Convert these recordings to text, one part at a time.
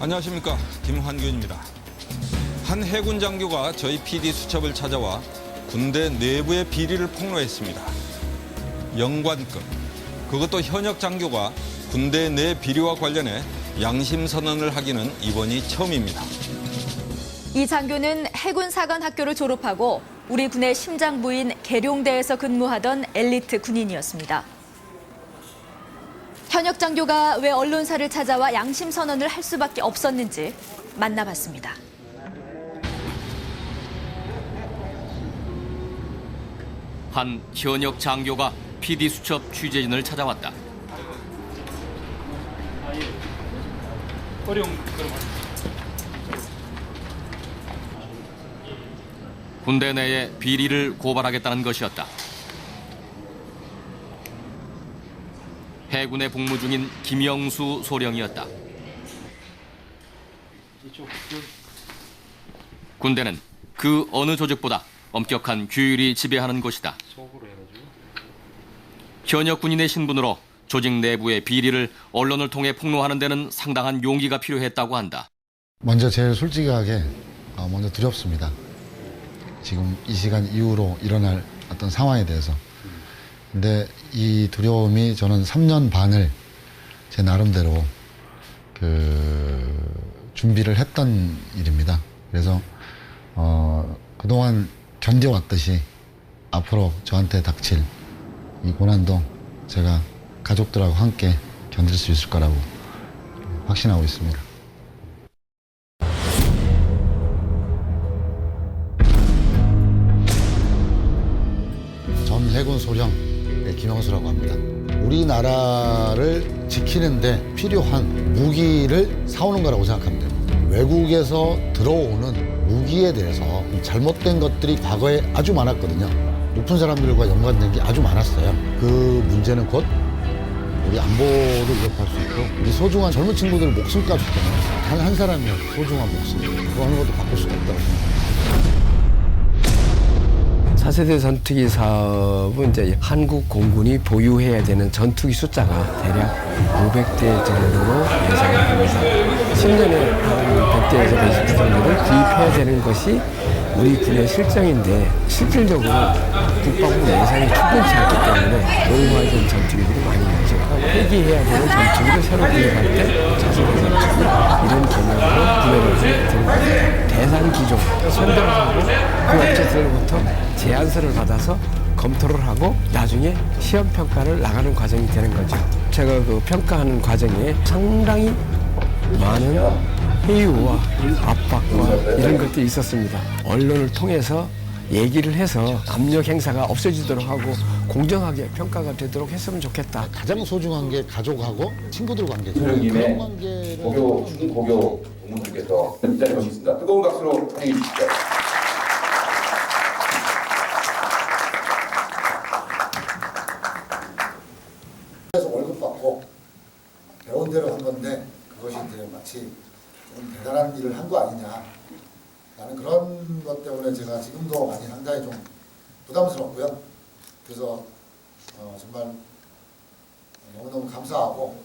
안녕하십니까, 김환균입니다. 한 해군 장교가 저희 PD 수첩을 찾아와 군대 내부의 비리를 폭로했습니다. 영관급, 그것도 현역 장교가 군대 내 비리와 관련해 양심 선언을 하기는 이번이 처음입니다. 이 장교는 해군사관학교를 졸업하고 우리 군의 심장부인 계룡대에서 근무하던 엘리트 군인이었습니다. 현역 장교가 왜 언론사를 찾아와 양심 선언을 할 수밖에 없었는지 만나봤습니다. 한 현역 장교가 PD 수첩 취재진을 찾아왔다. 군대 내에 비리를 고발하겠다는 것이었다. 해군에 복무 중인 김영수 소령이었다. 군대는 그 어느 조직보다 엄격한 규율이 지배하는 곳이다. 현역 군인의 신분으로 조직 내부의 비리를 언론을 통해 폭로하는 데는 상당한 용기가 필요했다고 한다. 먼저 제일 솔직하게 먼저 두렵습니다. 지금 이 시간 이후로 일어날 어떤 상황에 대해서. 근데 이 두려움이 저는 3년 반을 제 나름대로 준비를 했던 일입니다. 그래서 그동안 견뎌왔듯이 앞으로 저한테 닥칠 이 고난도 제가 가족들하고 함께 견딜 수 있을 거라고 확신하고 있습니다. 전 해군 소령 김영수라고 합니다. 우리나라를 지키는데 필요한 무기를 사오는 거라고 생각하면 됩니다. 외국에서 들어오는 무기에 대해서 잘못된 것들이 과거에 아주 많았거든요. 높은 사람들과 연관된 게 아주 많았어요. 그 문제는 곧 우리 안보를 위협할 수 있고 우리 소중한 젊은 친구들 목숨까지 때문에 단 한 사람의 소중한 목숨 그거 어느 것도 바꿀 수가 없다고 생각합니다. 4세대 전투기 사업은 이제 한국 공군이 보유해야 되는 전투기 숫자가 대략 500대 정도로 예상됩니다. 10년에 한 100대에서 120대 정도를 구입해야 되는 것이 우리 군의 실정인데 실질적으로 국방부 예산이 충분치 않기 때문에 노후화된 전투기들이 많이 나죠. 폐기해야 되는 전투기를 새로 구입할 때 자수로 전투기 이런 개념으로 구매를 되는 겁니다. 대상 기종 선정을 하고 그 업체들로부터 제안서를 받아서 검토를 하고 나중에 시험 평가를 나가는 과정이 되는 거죠. 제가 그 평가하는 과정에 상당히 많은 회유와 압박과 이런 것들이 있었습니다. 언론을 통해서 얘기를 해서 압력 행사가 없어지도록 하고 공정하게 평가가 되도록 했으면 좋겠다. 가장 소중한 게 가족하고 친구들 관계죠. 그런 김에 중고교 동문들께서 이 자리에 모시겠습니다. 뜨거운 박수로 환영해 주시죠. 그래서 월급 받고 배운 대로 한 건데 그것이 이제 마치 좀 대단한 일을 한 거 아니냐. 나는 그런 것 때문에 제가 지금도 많이 상당히 좀 부담스럽고요. 그래서 정말 너무너무 감사하고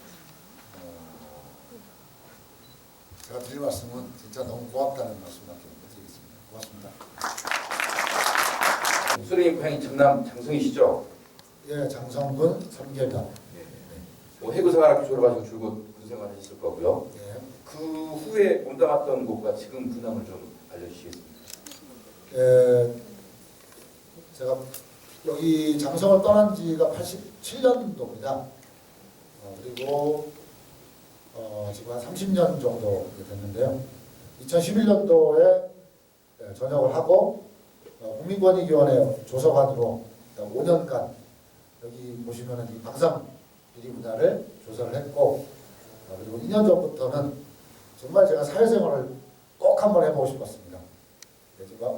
제가 드릴 말씀은 진짜 너무 고맙다는 말씀밖에 못 드리겠습니다. 고맙습니다. 수령님 고향이 전남 장성이시죠? 예, 장성군 삼계면. 해군 생활학교 졸업하시고 줄곧 군 생활하셨을 거고요. 예. 그 후에 몸담았던 곳과 지금 근황을 좀 알려주시겠습니까? 제가 여기 장성을 떠난 지가 87년도입니다. 그리고 지금 한 30년 정도 됐는데요. 2011년도에 전역을 하고 국민권익위원회 조사관으로 5년간 여기 보시면은 이 방산 비리 분야를 조사를 했고 그리고 2년 전부터는 정말 제가 사회생활을 꼭 한번 해보고 싶었습니다. 제가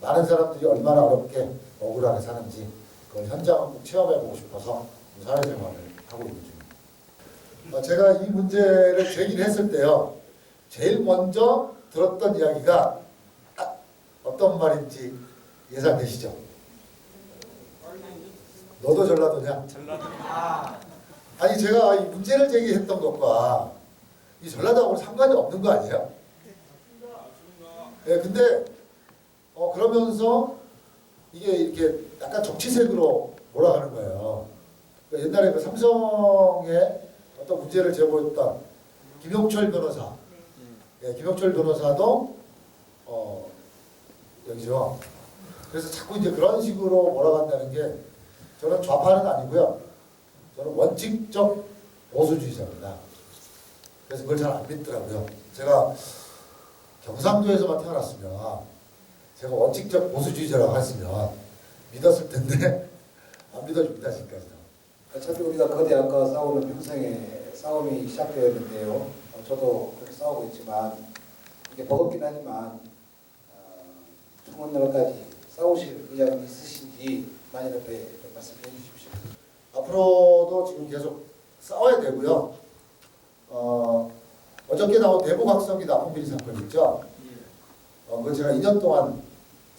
많은 사람들이 얼마나 어렵게 억울하게 사는지 그걸 현장을 꼭 체험해보고 싶어서 사회생활을 하고 있는 중입니다. 제가 이 문제를 제기를 했을 때요. 제일 먼저 들었던 이야기가 딱 어떤 말인지 예상되시죠? 너도 전라도냐? 전라도. 아니 제가 이 문제를 제기했던 것과 이 전라도하고는 상관이 없는 거 아니에요? 예, 근데 그러면서 이게 이렇게 약간 정치색으로 몰아가는 거예요. 그러니까 옛날에 그 삼성의 어떤 문제를 제보했던 김용철 변호사, 예, 김용철 변호사도 여기죠. 그래서 자꾸 이제 그런 식으로 몰아간다는 게 저는 좌파는 아니고요. 저는 원칙적 보수주의자입니다. 그래서 그걸 잘 안 믿더라고요. 제가 경상도에서만 태어났으면 제가 원칙적 보수주의자라고 했으면 믿었을 텐데 안 믿어줍니다 지금까지도. 어차피 우리가 거대학과 싸우는 평생에 싸움이 시작되었는데요. 저도 그렇게 싸우고 있지만 이게 버겁긴 하지만 총원 날까지 싸우실 의향이 있으신지 만일 앞에 좀 말씀해 주십시오. 앞으로도 지금 계속 싸워야 되고요. 어저께 나온 대북학성기 납품비리 사건 있죠? 그거 제가 2년 동안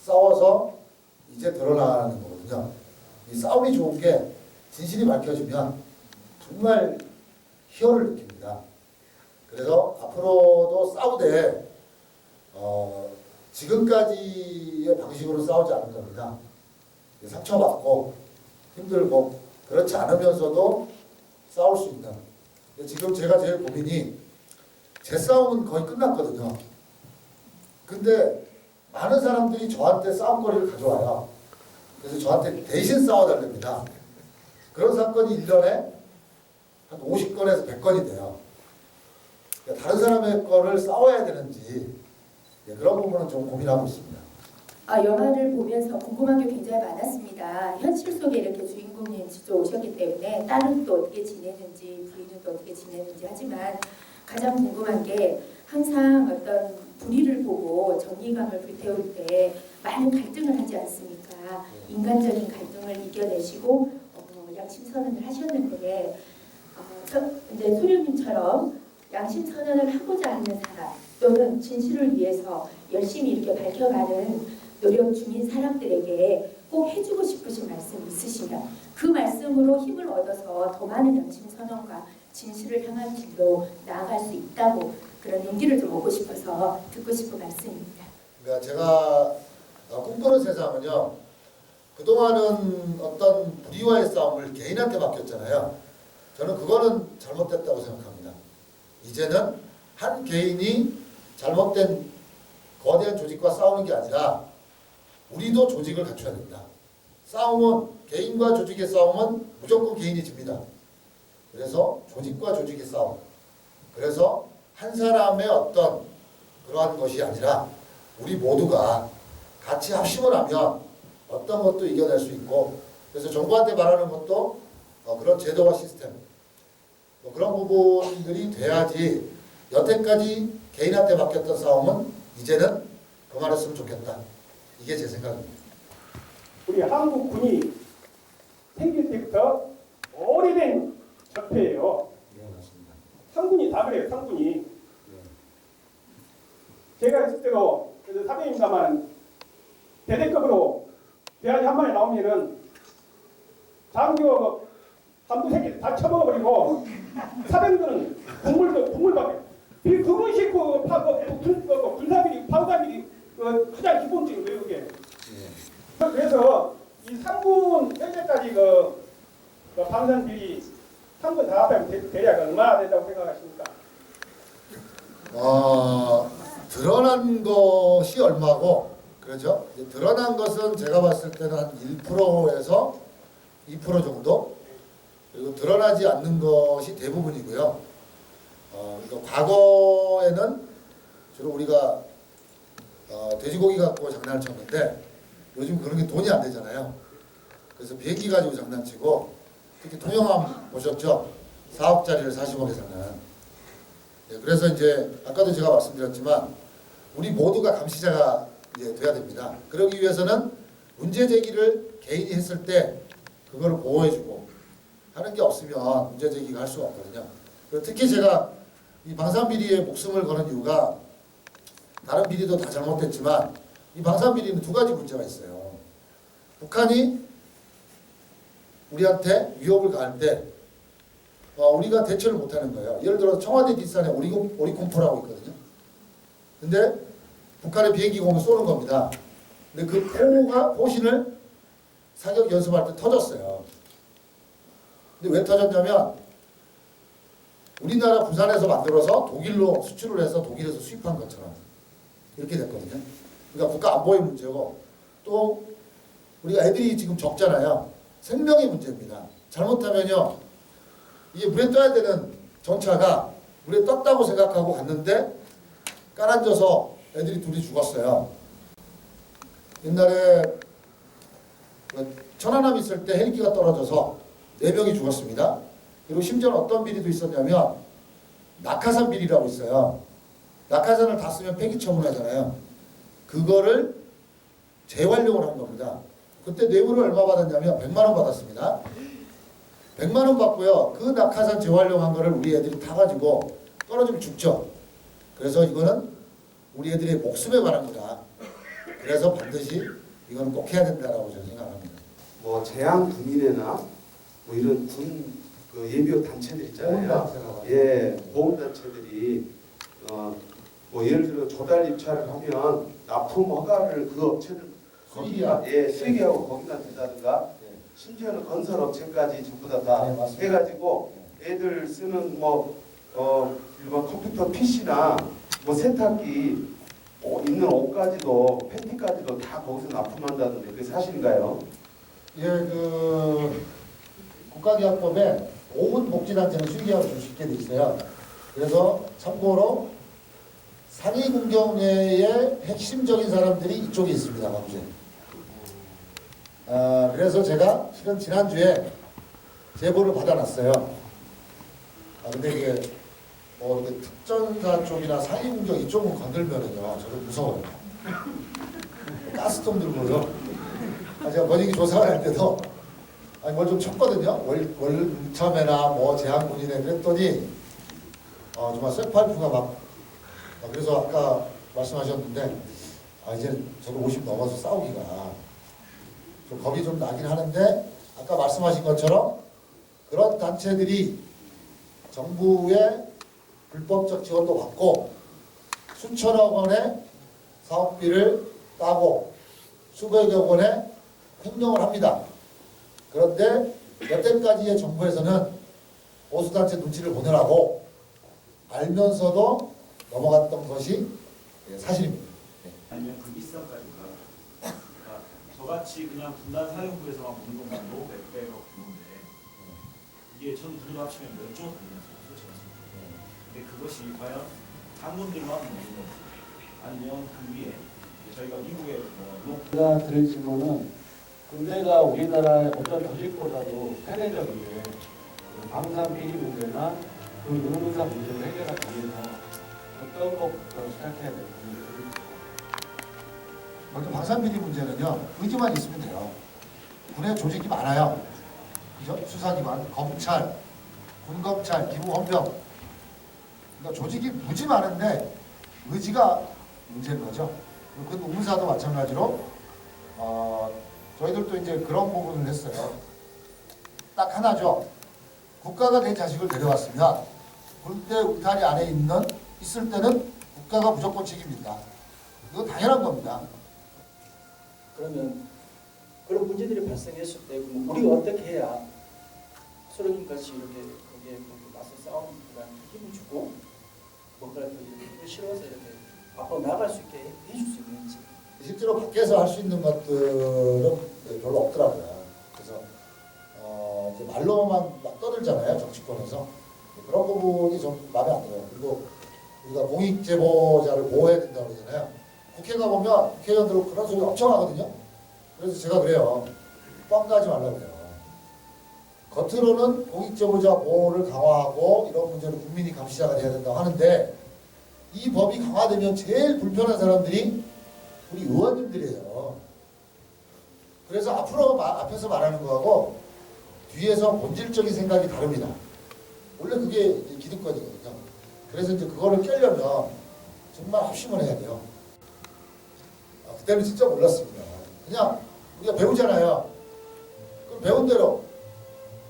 싸워서 이제 드러나는 거거든요. 이 싸움이 좋은 게 진실이 밝혀지면 정말 희열을 느낍니다. 그래서 앞으로도 싸우되 지금까지의 방식으로 싸우지 않을 겁니다. 상처받고 힘들고 그렇지 않으면서도 싸울 수 있는. 지금 제가 제일 고민이 제 싸움은 거의 끝났거든요. 근데 많은 사람들이 저한테 싸움거리를 가져와요. 그래서 저한테 대신 싸워달랍니다. 그런 사건이 1년에 한 50건에서 100건이 돼요. 그러니까 다른 사람의 거를 싸워야 되는지 그런 부분은 좀 고민하고 있습니다. 영화를 보면서 궁금한 게 굉장히 많았습니다. 현실 속에 이렇게 주인공님 직접 오셨기 때문에 딸은 또 어떻게 지내는지 부인은 또 어떻게 지내는지 하지만 가장 궁금한 게 항상 어떤 불의를 보고 정의감을 불태울 때 많은 갈등을 하지 않습니까? 인간적인 갈등을 이겨내시고 양심선언을 하셨는데 이제 소령님처럼 양심선언을 하고자 하는 사람 또는 진실을 위해서 열심히 이렇게 밝혀가는 노력 중인 사람들에게 꼭 해주고 싶으신 말씀 있으시면 그 말씀으로 힘을 얻어서 더 많은 양심선언과 진실을 향한 길로 나아갈 수 있다고 그런 용기를 좀 얻고 싶어서 듣고 싶은 말씀입니다. 그러니까 제가 꿈꾸는 세상은요. 그동안은 어떤 불의와의 싸움을 개인한테 맡겼잖아요. 저는 그거는 잘못됐다고 생각합니다. 이제는 한 개인이 잘못된 거대한 조직과 싸우는 게 아니라 우리도 조직을 갖춰야 된다. 싸움은 개인과 조직의 싸움은 무조건 개인이 집니다. 그래서 조직과 조직의 싸움. 그래서 한 사람의 어떤 그러한 것이 아니라 우리 모두가 같이 합심을 하면 어떤 것도 이겨낼 수 있고 그래서 정부한테 말하는 것도 그런 제도와 시스템 그런 부분들이 돼야지 여태까지 개인한테 맡겼던 싸움은 이제는 그만했으면 좋겠다. 이게 제 생각입니다. 우리 한국군이 생길 때부터 오래된 적폐예요. 네, 맞습니다. 상군이 다 그래요. 상군이. 제가 있을 때도 사병입니다만 대대급으로 대안이 한 마리 나오면은 장교 간부 새끼 다 쳐먹어버리고 사병들은 국물밖에. 그것이 군사비리, 방사비리 가장 기본적인 거예요, 그게. 그래서 이 상군 현재까지 방산비리 상군 다 합하면 대략 얼마나 된다고 생각하십니까? 드러난 것이 얼마고, 그렇죠? 이제 드러난 것은 제가 봤을 때는 한 1%에서 2% 정도? 그리고 드러나지 않는 것이 대부분이고요. 그러니까 과거에는 주로 우리가 돼지고기 갖고 장난을 쳤는데 요즘 그런 게 돈이 안 되잖아요. 그래서 비행기 가지고 장난치고 특히 통영함 보셨죠? 4억짜리를 40억에 사는. 네, 그래서 이제 아까도 제가 말씀드렸지만 우리 모두가 감시자가 이제 돼야 됩니다. 그러기 위해서는 문제 제기를 개인이 했을 때 그거를 보호해주고 하는 게 없으면 문제 제기가 할 수가 없거든요. 그리고 특히 제가 이 방산비리에 목숨을 거는 이유가 다른 비리도 다 잘못됐지만 이 방산비리는 두 가지 문제가 있어요. 북한이 우리한테 위협을 가할 때 우리가 대처를 못하는 거예요. 예를 들어 청와대 뒷산에 오리콤포라고 있거든요. 근데 북한의 비행기가 오면 쏘는 겁니다. 근데 그 포신을 사격 연습할 때 터졌어요. 근데 왜 터졌냐면 우리나라 부산에서 만들어서 독일로 수출을 해서 독일에서 수입한 것처럼 이렇게 됐거든요. 그러니까 국가 안보의 문제고 또 우리가 애들이 지금 적잖아요. 생명의 문제입니다. 잘못하면요. 이게 물에 떠야 되는 전차가 물에 떴다고 생각하고 갔는데 깔아앉아서 애들이 둘이 죽었어요. 옛날에 천안함 있을 때 헬기가 떨어져서 4명이 죽었습니다. 그리고 심지어 어떤 비리도 있었냐면 낙하산 비리라고 있어요. 낙하산을 다 쓰면 폐기 처분하잖아요. 그거를 재활용을 한 겁니다. 그때 뇌물을 얼마 받았냐면 100만 원 받았습니다. 100만 원 받고요. 그 낙하산 재활용한 거를 우리 애들이 타가지고 떨어지면 죽죠. 그래서 이거는 우리 애들의 목숨에 관한 거다. 그래서 반드시 이거는 꼭 해야 된다라고 저는 생각합니다. 뭐 재향 군인회나 뭐 이런 군 그 예비역 단체들 있잖아요. 예, 보험단체들이 뭐 예를 들어 조달 입찰을 하면 납품 허가를 그 업체들 거기가 수의계하고 거기다 대다든가 심지어는 건설 업체까지 전부 다 해가지고 애들 쓰는 뭐 일반 컴퓨터 PC나 뭐 세탁기 있는 옷까지도 팬티까지도 다 거기서 납품한다는데 그게 사실인가요? 예, 그 국가기관법에 5분 복지단체는 수의계약을 좀 쉽게 돼 있어요. 그래서 참고로 상위군경회의 핵심적인 사람들이 이쪽에 있습니다. 광주에. 그래서 제가 실은 지난주에 제보를 받아놨어요. 근데 이게 이렇게 특전사 쪽이나 상위군경 이쪽은 건들면은요, 저도 무서워요. 가스통 들고요. 제가 번역기 조사할 때도 뭘 좀 쳤거든요. 월참회나 뭐 제한군인회 그랬더니 정말 쇠파이프가 막 그래서 아까 말씀하셨는데 이제 저도 50 넘어서 싸우기가 좀 겁이 좀 나긴 하는데 아까 말씀하신 것처럼 그런 단체들이 정부의 불법적 지원도 받고 수천억 원의 사업비를 따고 수백억 원의 횡령을 합니다. 그런데 여태까지의 정부에서는 보수단체 눈치를 보느라고 알면서도 넘어갔던 것이 사실입니다. 아니면 그 비싼까지가 저같이 그냥 분단 사령부에서만 보는 것만도 몇백억 규모인데 이게 전 군으로 합치면 몇 조 돈이었어요. 솔직히. 근데 그것이 과연 장군들만 보는 건지 아니면 그 위에 저희가 미국의 제가 드릴 질문은 군대가 우리나라의 어떤 조직보다도 세계적인데 방산 비리 문제나 그 의문사 문제를 해결하기 위해서 어떤 것부터 시작해야 될지. 먼저 방산비리 문제는요, 의지만 있으면 돼요. 군의 조직이 많아요. 그죠? 수사기관, 검찰, 군검찰, 기무헌병. 그러니까 조직이 무지 많은데 의지가 문제인 거죠. 그 의문사도 마찬가지로 저희들도 이제 그런 부분을 했어요. 딱 하나죠. 국가가 내 자식을 데려왔으면 군대 울타리 안에 있을 때는 국가가 무조건 책임입니다. 이거 당연한 겁니다. 그러면 그런 문제들이 발생했을 때 우리가 어떻게 해야 소련인같이 이렇게 거기에 맞서 싸움보다 힘을 주고 뭔가 더 실어서 이렇게 앞으로 나갈 수 있게 해줄 수 있는지. 실제로 밖에서 할 수 있는 것들은 별로 없더라고요. 그래서 이제 말로만 막 떠들잖아요, 정치권에서. 그런 부분이 좀 마음에 안 들어요. 그리고 우리가 공익제보자를 보호해야 된다고 그러잖아요. 국회 가보면 국회의원들 그런 소리 엄청 하거든요. 그래서 제가 그래요. 뻥 까지 말라고 그래요. 겉으로는 공익제보자 보호를 강화하고 이런 문제는 국민이 감시자가 돼야 된다고 하는데 이 법이 강화되면 제일 불편한 사람들이 우리 의원님들이에요. 그래서 앞에서 말하는 거하고 뒤에서 본질적인 생각이 다릅니다. 원래 그게 기득권이거든요. 그래서 이제 그거를 깨려면 정말 합심을 해야 돼요. 그때는 진짜 몰랐습니다. 그냥 우리가 배우잖아요. 그럼 배운 대로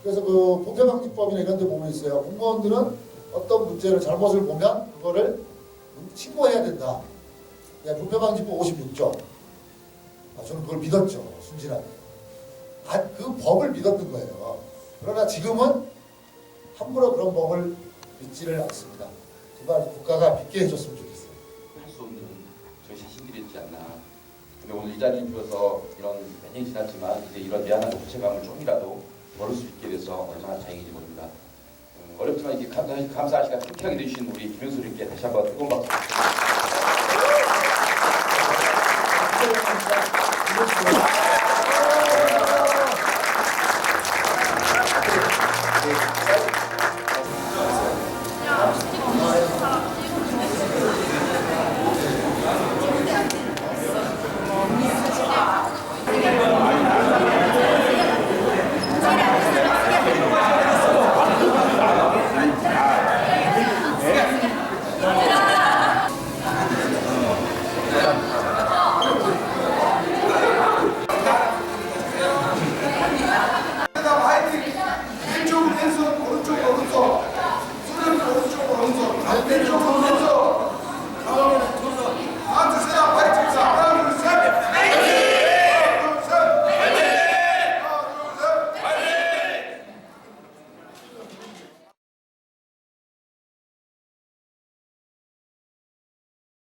그래서 그 부패방지법이나 이런 데 보면 있어요. 공무원들은 어떤 문제를 잘못을 보면 그거를 신고해야 된다. 부패방지법 56조. 저는 그걸 믿었죠. 순진하게. 그 법을 믿었던 거예요. 그러나 지금은 함부로 그런 법을 믿지를 않습니다. 제발 국가가 믿게 해줬으면 좋겠어요. 할 수 없는 저희 자신들이었지 않나. 근데 오늘 이 자리에 주어서 이런 몇 년이 지났지만 이제 이런 미안한 부채감을 좀이라도 덜을 수 있게 돼서 얼마나 다행인지 모릅니다. 어렵지만 이렇게 감사할 시간 함께하게 해주신 우리 김영수님께 다시 한번 뜨거운 박수 부탁드립니다.